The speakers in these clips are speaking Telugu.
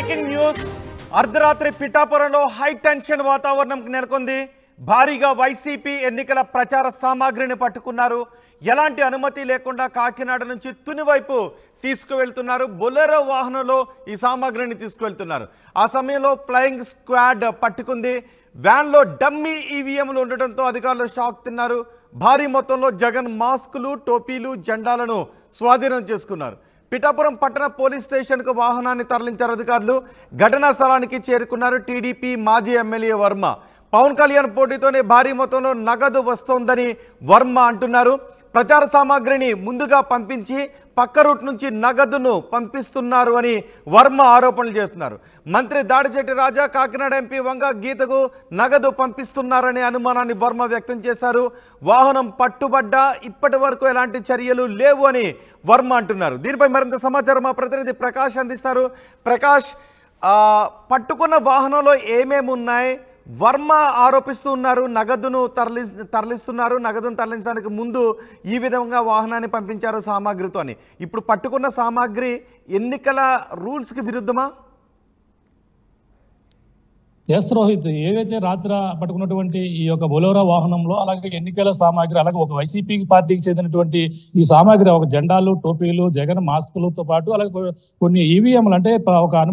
బ్రేకింగ్ న్యూస్ అర్ధరాత్రి పిఠాపురంలో హై టెన్షన్ వాతావరణం నెలకొంది. భారీగా వైసీపీ ఎన్నికల ప్రచార సామాగ్రిని పట్టుకున్నారు. ఎలాంటి అనుమతి లేకుండా కాకినాడ నుంచి తుని వైపు తీసుకువెళ్తున్నారు. బొలెరో వాహనంలో ఈ సామాగ్రిని తీసుకువెళ్తున్నారు. ఆ సమయంలో ఫ్లయింగ్ స్క్వాడ్ పట్టుకుంది. వ్యాన్లో డమ్మీ ఈవీఎంలు ఉండటంతో అధికారులు షాక్ తిన్నారు. భారీ మొత్తంలో జగన్ మాస్కులు, టోపీలు, జెండాలను స్వాధీనం చేసుకున్నారు. పిఠాపురం పట్టణ పోలీస్ స్టేషన్కు వాహనాన్ని తరలించారు అధికారులు. ఘటనా స్థలానికి చేరుకున్నారు టీడీపీ మాజీ ఎమ్మెల్యే వర్మ. పవన్ కళ్యాణ్ పోటీతోనే భారీ మొత్తంలో నగదు వస్తోందని వర్మ అంటున్నారు. ప్రచార సామాగ్రిని ముందుగా పంపించి పక్క రూట్ నుంచి నగదును పంపిస్తున్నారు అని వర్మ ఆరోపణలు చేస్తున్నారు. మంత్రి దాడిశెట్టి రాజా, కాకినాడ ఎంపీ వంగ గీతకు నగదు పంపిస్తున్నారనే అనుమానాన్ని వర్మ వ్యక్తం చేశారు. వాహనం పట్టుబడ్డా ఇప్పటి వరకు ఎలాంటి చర్యలు లేవు అని వర్మ అంటున్నారు. దీనిపై మరింత సమాచారం మా ప్రతినిధి ప్రకాష్ అందిస్తారు. ప్రకాష్, పట్టుకున్న వాహనంలో ఏమేమి ఉన్నాయి? వర్మ ఆరోపిస్తూ ఉన్నారు నగదును తరలిస్తున్నారు. నగదును తరలించడానికి ముందు ఈ విధంగా వాహనాన్ని పంపించారు సామాగ్రితోని. ఇప్పుడు పట్టుకున్న సామాగ్రి ఎన్నికల రూల్స్కి విరుద్ధమా? ఎస్ రోహిత్, ఏవైతే రాత్రి పట్టుకున్నటువంటి ఈ యొక్క బొలెరో వాహనంలో అలాగే ఎన్నికల సామాగ్రి, అలాగే ఒక వైసీపీ పార్టీకి చెందినటువంటి ఈ సామాగ్రి, ఒక జెండాలు, టోపీలు, జగన్ మాస్కులతో పాటు అలాగే కొన్ని ఈవీఎంలు, అంటే ఒక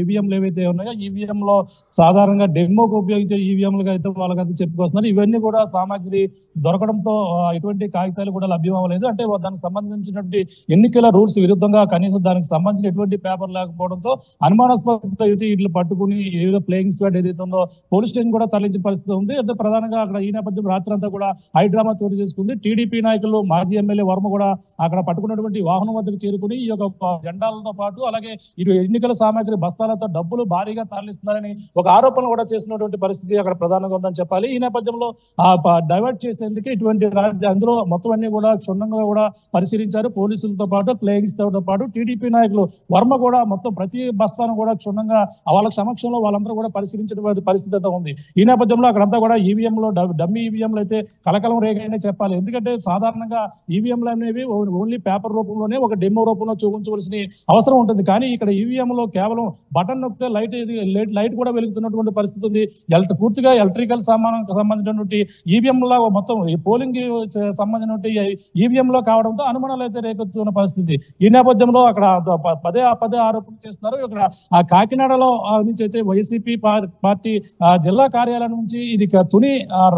ఈవీఎంలు ఏవైతే ఉన్నాయో ఈవీఎంలో సాధారణంగా డెమోకి ఉపయోగించే ఈవీఎంలుగా అయితే వాళ్ళకైతే చెప్పుకొస్తున్నారు. ఇవన్నీ కూడా సామాగ్రి దొరకడంతో ఎటువంటి కాగితాలు కూడా లభ్యం అవ్వలేదు. అంటే దానికి సంబంధించినటువంటి ఎన్నికల రూల్స్ విరుద్ధంగా కనీసం దానికి సంబంధించిన ఎటువంటి పేపర్ లేకపోవడంతో అనుమానాస్పద వీటిని పట్టుకుని ఏదో ప్లేయింగ్ స్క్వాడ్ ఏదైతే ఉందో పోలీస్ స్టేషన్ కూడా తరలించిన పరిస్థితి ఉంది. అంటే ప్రధానంగా అక్కడ ఈ నేపథ్యం రాత్రి అంతా కూడా హైడ్రామా చోటు చేసుకుంది. టీడీపీ నాయకులు, మాజీ ఎమ్మెల్యే వర్మ కూడా అక్కడ పట్టుకున్నటువంటి వాహనం వద్దకు చేరుకుని ఈ యొక్క జెండాలతో పాటు అలాగే ఇటు ఎన్నికల సామాగ్రి బస్తాలతో డబ్బులు భారీగా తరలిస్తున్నారని ఒక ఆరోపణ కూడా చేసినటువంటి పరిస్థితి అక్కడ ప్రధానంగా ఉందని చెప్పాలి. ఈ నేపథ్యంలో డైవర్ట్ చేసేందుకు ఇటువంటి అందులో మొత్తం అన్ని కూడా క్షుణ్ణంగా కూడా పరిశీలించారు పోలీసులతో పాటు, ప్లేయింగ్స్ తో పాటు. టీడీపీ నాయకులు వర్మ కూడా మొత్తం ప్రతి బస్తాను కూడా క్షుణ్ణంగా వాళ్ళ సమక్షంలో వాళ్ళందరూ కూడా పరిశీలించిన పరిస్థితి అయితే ఉంది. ఈ నేపథ్యంలో అక్కడంతా కూడా ఈవీఎంలో డమ్మీ ఈవీఎంలు అయితే కలకలం రేగాయనే చెప్పాలి. ఎందుకంటే సాధారణంగా ఈవీఎంలు అనేవి ఓన్లీ పేపర్ రూపంలోనే ఒక డెమో రూపంలో చూపించవలసిన అవసరం ఉంటుంది. కానీ ఇక్కడ ఈవీఎంలో కేవలం బటన్ నొక్కితే లైట్ కూడా వెలుగుతున్నటువంటి పరిస్థితి ఉంది. పూర్తిగా ఎలక్ట్రికల్ సంబంధించినటువంటి ఈవీఎంలో మొత్తం పోలింగ్ సంబంధించినటువంటి ఈవీఎంలో కావడంతో అనుమానాలు అయితే రేకెత్తున్న పరిస్థితి. ఈ నేపథ్యంలో అక్కడ పదే ఆరోపణలు చేస్తున్నారు. ఇక్కడ ఆ కాకినాడలో నుంచి అయితే వైసీపీ పార్టీ జిల్లా కార్యాలయం నుంచి ఇది తుని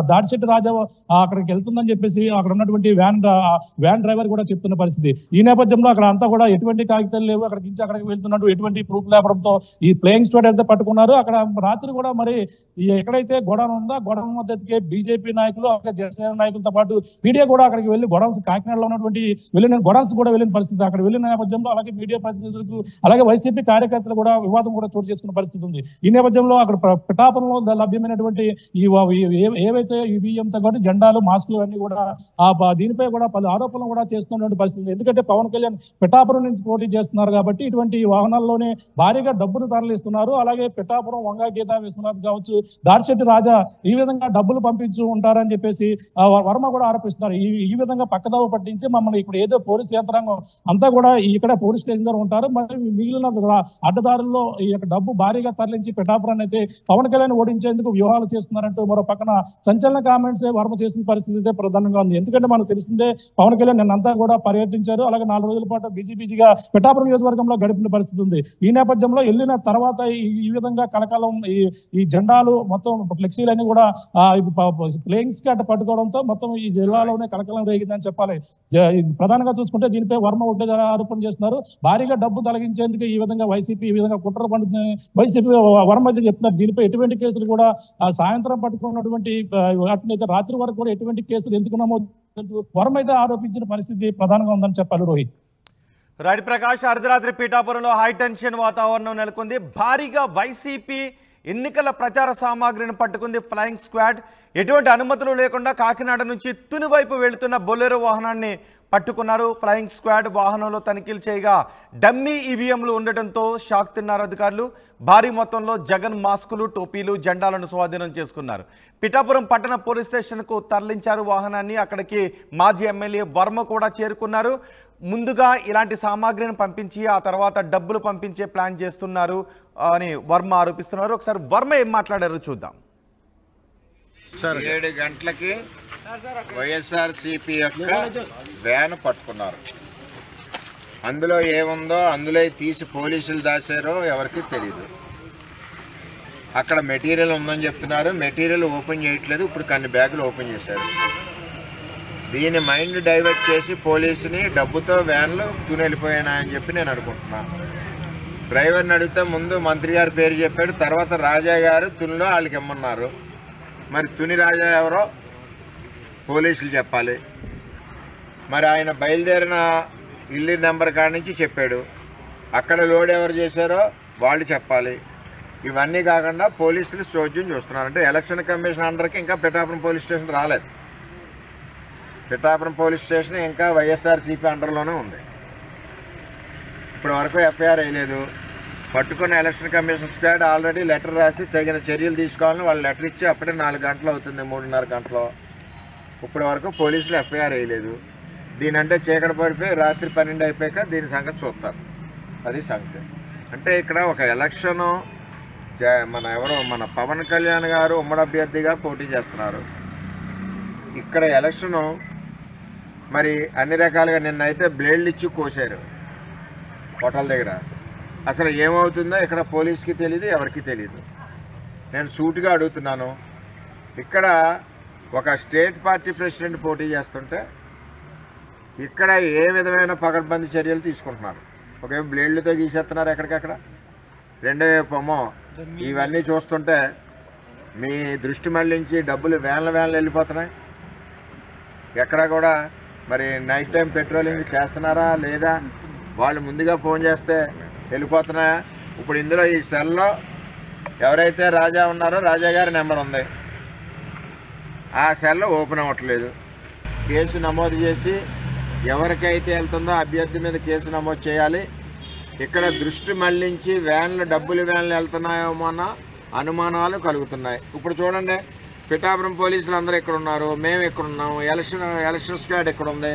దాడిశెట్టి రాజా అక్కడికి వెళ్తుందని చెప్పేసి అక్కడ ఉన్నటువంటి వ్యాన్ డ్రైవర్ కూడా చెప్తున్న పరిస్థితి. ఈ నేపథ్యంలో అక్కడ అంతా కూడా ఎటువంటి కాగితాలు లేవు. అక్కడికి వెళ్తున్నట్టు ఎటువంటి ప్రూఫ్ లేపడంతో ఈ ప్లేయింగ్ స్క్వాడ్ అయితే పట్టుకున్నారు. అక్కడ రాత్రి కూడా మరి ఎక్కడైతే గొడవ ఉందో గొడవ మద్దతుకే బీజేపీ నాయకులు, అలాగే జనసేన నాయకులతో పాటు మీడియా కూడా అక్కడికి వెళ్లి కాకినాడలో ఉన్నటువంటి గొడవన్స్ కూడా వెళ్ళిన పరిస్థితి. అక్కడ వెళ్ళిన నేపథ్యంలో అలాగే మీడియా ప్రతినిధులకు అలాగే వైసీపీ కార్యకర్తలు కూడా వివాదం కూడా చోటు చేసుకున్న పరిస్థితి ఉంది. ఈ నేపథ్యంలో అక్కడ పిఠాపురంలో లభ్యమైనటువంటి ఏవైతే ఈవీఎంతో పాటు జెండాలు, మాస్కులు అన్ని కూడా దీనిపై కూడా పలు ఆరోపణలు కూడా చేస్తున్నటువంటి పరిస్థితి. ఎందుకంటే పవన్ కళ్యాణ్ పిఠాపురం నుంచి పోటీ చేస్తున్నారు కాబట్టి ఇటువంటి వాహనాల్లోనే భారీగా డబ్బులు తరలిస్తున్నారు. అలాగే పిఠాపురం వంగ గీత విశ్వనాథ్ కావచ్చు, దాడిశెట్టి రాజా ఈ విధంగా డబ్బులు పంపించు ఉంటారని చెప్పేసి వర్మ కూడా ఆరోపిస్తున్నారు. ఈ విధంగా పక్కదావ పట్టించి మమ్మల్ని ఇప్పుడు ఏదో పోలీస్ యంత్రాంగం అంతా కూడా ఇక్కడ పోలీస్ స్టేషన్ దగ్గర ఉంటారు, మరి మిగిలిన అడ్డదారుల్లో ఈ యొక్క డబ్బు భారీగా తరలించి పిఠాపురాన్ని అయితే పవన్ కళ్యాణ్ ఓడించేందుకు వ్యూహాలు చేస్తున్నారంటూ మరో పక్కన సంచలన కామెంట్స్ వర్మ చేసిన పరిస్థితి అయితే ప్రధానంగా ఉంది. ఎందుకంటే మనకు తెలిసిందే పవన్ కళ్యాణ్ నిన్నంతా కూడా పర్యటించారు. అలాగే 4 రోజుల పాటు బిజీగా పిఠాపురం నియోజకవర్గంలో గడిపిన పరిస్థితి ఉంది. ఈ నేపథ్యంలో వెళ్ళిన తర్వాత ఈ విధంగా కలకాలం ఈ జెండాలు మొత్తం ఫ్లెక్సీలన్నీ కూడా ప్లేయింగ్స్ కి అట్ట పట్టుకోవడంతో మొత్తం ఈ జిల్లాలోనే కలకాలం రేగిందని చెప్పాలి. ప్రధానంగా చూసుకుంటే దీనిపై వర్మ ఒకటే ఆరోపణ చేస్తున్నారు. భారీగా డబ్బు తొలగించేందుకు ఈ విధంగా వైసీపీ ఈ విధంగా కుట్ర పండుతుంది వైసీపీ వర్మ అయితే చెప్తున్నారు. దీనిపై ఎటువంటి కేసులు కూడా సాయంత్రం పట్టుకున్నటువంటి వాటినైతే రాత్రి వరకు కూడా ఎటువంటి కేసులు ఎందుకు నమోదు వర్మ అయితే ఆరోపించిన పరిస్థితి ప్రధానంగా ఉందని చెప్పాలి. రోహిత్, రైట్ ప్రకాష్, అర్ధరాత్రి పిఠాపురంలో హై టెన్షన్ వాతావరణం నెలకొంది. భారీగా వైసీపీ ఎన్నికల ప్రచార సామాగ్రిని పట్టుకుంది ఫ్లయింగ్ స్క్వాడ్. ఎటువంటి అనుమతులు లేకుండా కాకినాడ నుంచి తుని వైపు వెళుతున్న బొలెరో వాహనాన్ని పట్టుకున్నారు. ఫ్లయింగ్ స్క్వాడ్ వాహనంలో తనిఖీలు చేయగా డమ్మీ ఈవీఎంలు ఉండటంతో షాక్ తిన్నారు అధికారులు. భారీ మొత్తంలో జగన్ మాస్కులు, టోపీలు, జెండాలను స్వాధీనం చేసుకున్నారు. పిఠాపురం పట్టణ పోలీస్ స్టేషన్కు తరలించారు వాహనాన్ని. అక్కడికి మాజీ ఎమ్మెల్యే వర్మ కూడా చేరుకున్నారు. ముందుగా ఇలాంటి సామాగ్రిని పంపించి ఆ తర్వాత డబ్బులు పంపించే ప్లాన్ చేస్తున్నారు అని వర్మ ఆరోపిస్తున్నారు. ఒకసారి వర్మ ఏం మాట్లాడారో చూద్దాం. 7 గంటలకి వైఎస్ఆర్సీపీ యొక్క వ్యాన్ పట్టుకున్నారు. అందులో ఏముందో అందులో తీసి పోలీసులు దాచారో ఎవరికి తెలియదు. అక్కడ మెటీరియల్ ఉందని చెప్తున్నారు. మెటీరియల్ ఓపెన్ చేయట్లేదు. ఇప్పుడు కొన్ని బ్యాగులు ఓపెన్ చేశారు. దీని మైండ్ డైవర్ట్ చేసి పోలీసుని డబ్బుతో వ్యాన్లు తుని వెళ్ళిపోయాయని చెప్పి నేను అనుకుంటున్నాను. డ్రైవర్ని అడిగితే ముందు మంత్రి గారి పేరు చెప్పాడు. తర్వాత రాజా గారు తునిలో వాళ్ళకి ఇమ్మన్నారు. మరి తుని రాజా ఎవరో పోలీసులు చెప్పాలి. మరి ఆయన బయలుదేరిన ఇల్లు నెంబర్ కాడి నుంచి చెప్పాడు. అక్కడ లోడ్ ఎవరు చేశారో వాళ్ళు చెప్పాలి. ఇవన్నీ కాకుండా పోలీసులు చోద్యం చూస్తున్నారు. అంటే ఎలక్షన్ కమిషన్ అండర్కి ఇంకా పిఠాపురం పోలీస్ స్టేషన్ రాలేదు. పిఠాపురం పోలీస్ స్టేషన్ ఇంకా వైఎస్ఆర్సీపీ అండర్లోనే ఉంది. ఇప్పటి వరకు ఎఫ్ఐఆర్ వేయలేదు. పట్టుకున్న election commission squad already letter రాసి తగిన చర్యలు తీసుకోవాలని వాళ్ళు లెటర్ ఇచ్చి అప్పుడే 4 గంటలు అవుతుంది, 3:30 గంటలు. ఇప్పటి వరకు పోలీసులు ఎఫ్ఐఆర్ వేయలేదు. దీనంటే చీకటి పడిపోయి రాత్రి 12 అయిపోయాక దీని సంగతి చూస్తారు. అది సంగతి. అంటే ఇక్కడ ఒక ఎలక్షను మన పవన్ కళ్యాణ్ గారు ఉమ్మడి అభ్యర్థిగా పోటీ చేస్తున్నారు. ఇక్కడ ఎలక్షను మరి అన్ని రకాలుగా నిన్నైతే బ్లేడ్లు ఇచ్చి కోసారు హోటల్ దగ్గర. అసలు ఏమవుతుందో ఇక్కడ పోలీస్కి తెలియదు, ఎవరికి తెలియదు. నేను సూటిగా అడుగుతున్నాను. ఇక్కడ ఒక స్టేట్ పార్టీ ప్రెసిడెంట్ పోటీ చేస్తుంటే ఇక్కడ ఏ విధమైన పకడ్బందీ చర్యలు తీసుకుంటున్నారు? ఒకే బ్లేడ్లతో గీసేస్తున్నారు ఎక్కడికక్కడ. రెండో పొమ్మో ఇవన్నీ చూస్తుంటే మీ దృష్టి మళ్లించి డబ్బులు వ్యాన్లు వెళ్ళిపోతున్నాయి. ఎక్కడ కూడా మరి నైట్ టైం పెట్రోలింగ్ చేస్తున్నారా లేదా? వాళ్ళు ముందుగా ఫోన్ చేస్తే వెళ్ళిపోతున్నాయా? ఇప్పుడు ఇందులో ఈ సెల్లో ఎవరైతే రాజా ఉన్నారో రాజా గారి నెంబర్ ఉంది. ఆ సెల్లో ఓపెన్ అవ్వట్లేదు. కేసు నమోదు చేసి ఎవరికైతే వెళ్తుందో అభ్యర్థి మీద కేసు నమోదు చేయాలి. ఇక్కడ దృష్టి మళ్లించి డబ్బులు వ్యాన్లు వెళ్తున్నాయేమో అన్న అనుమానాలు కలుగుతున్నాయి. ఇప్పుడు చూడండి, పిఠాపురం పోలీసులు అందరూ ఇక్కడ ఉన్నారు, మేము ఇక్కడ ఉన్నాము, ఎలక్షన్ స్క్వాడ్ ఇక్కడ ఉంది,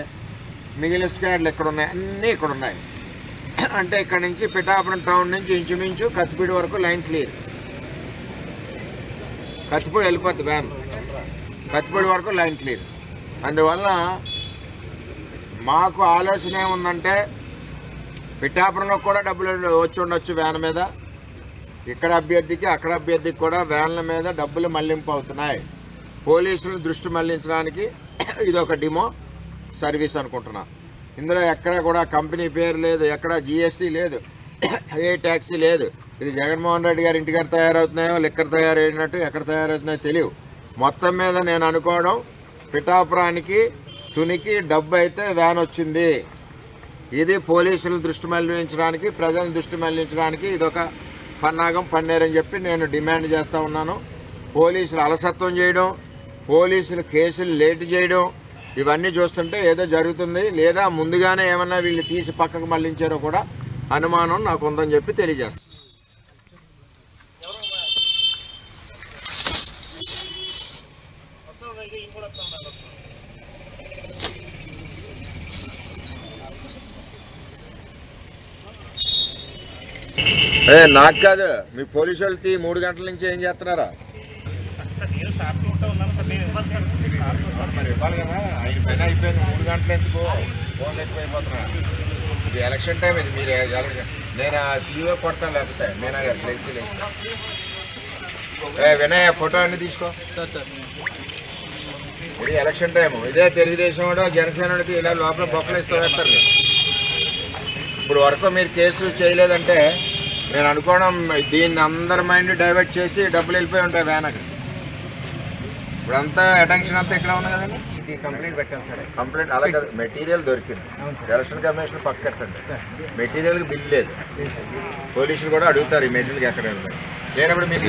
మిగిలిన స్క్వాడ్లు ఇక్కడ ఉన్నాయి, అన్నీ ఇక్కడ ఉన్నాయి. అంటే ఇక్కడ నుంచి పిఠాపురం టౌన్ నుంచి ఇంచుమించు కత్తిపూడి వరకు లైన్ క్లియర్. కత్తిపూడి వెళ్ళిపోతుంది వ్యాన్, కత్తిపూడి వరకు లైన్ క్లియర్. అందువల్ల మాకు ఆలోచన ఏముందంటే పిఠాపురంలో కూడా డబ్బులు వచ్చి ఉండొచ్చు వ్యాన్ మీద. ఇక్కడ అభ్యర్థికి అక్కడ అభ్యర్థికి కూడా వ్యాన్ల మీద డబ్బులు మళ్లింపు అవుతున్నాయి. పోలీసులు దృష్టి మళ్లించడానికి ఇది ఒక డిమో సర్వీస్ అనుకుంటున్నా. ఇందులో ఎక్కడ కూడా కంపెనీ పేరు లేదు, ఎక్కడ జిఎస్టీ లేదు, ఏ ట్యాక్సీ లేదు. ఇది జగన్మోహన్ రెడ్డి గారి ఇంటికాడ తయారవుతున్నాయో లిక్కర్ తయారైనట్టు ఎక్కడ తయారవుతున్నాయో తెలియవు. మొత్తం మీద నేను అనుకోవడం పిఠాపురానికి తునికి డబ్బు అయితే వ్యాన్ వచ్చింది. ఇది పోలీసుల దృష్టి మళ్లించడానికి, ప్రజల దృష్టి మళ్లించడానికి ఇదొక పన్నాగం పన్నేరని చెప్పి నేను డిమాండ్ చేస్తూ ఉన్నాను. పోలీసులు అలసత్వం చేయడం, పోలీసులు కేసులు లేట్ చేయడం ఇవన్నీ చూస్తుంటే ఏదో జరుగుతుంది, లేదా ముందుగానే ఏమన్నా వీళ్ళు తీసి పక్కకు మళ్లించారో కూడా అనుమానం నాకు ఉందని చెప్పి తెలియజేస్తాను. నాకు కాదు, మీ పోలీసు వాళ్ళకి 3 గంటల నుంచి ఏం చేస్తున్నారా? మరి ఇవ్వాలి కదా. ఆయన పైన అయిపోయింది. 3 గంటలు ఎందుకు ఫోన్లు ఎక్కువైపోతున్నా? ఇది ఎలక్షన్ టైం. ఇది మీరు నేను సీఈఓ కొడతాను, లేకపోతే మీనా గారు వినయ్ ఫోటో అన్ని తీసుకో. ఇది ఎలక్షన్ టైము. ఇదే తెలుగుదేశం వాడు జనసేన ఇలా లోపల బొక్కలు ఇస్తూ వేస్తారు. మీరు ఇప్పుడు వరకు మీరు కేసు చేయలేదంటే నేను అనుకోవడం దీన్ని అందరి మైండ్ డైవర్ట్ చేసి డబ్బులు వెళ్ళిపోయి ఉంటాయి వ్యాన్ అక్కడ. ఇప్పుడంతా అటెన్షన్ అంతా ఇక్కడ ఉంది కదండి. కంప్లైంట్ పెట్టాను సార్. కంప్లైంట్ అలా కదా, మెటీరియల్ దొరికింది. ఎలక్షన్ కమిషన్ పక్కకెట్టండి. మెటీరియల్కి బిల్ లేదు. పోలీసులు కూడా అడుగుతారు ఈ మెటీరియల్కి ఎక్కడ లేనప్పుడు మీరు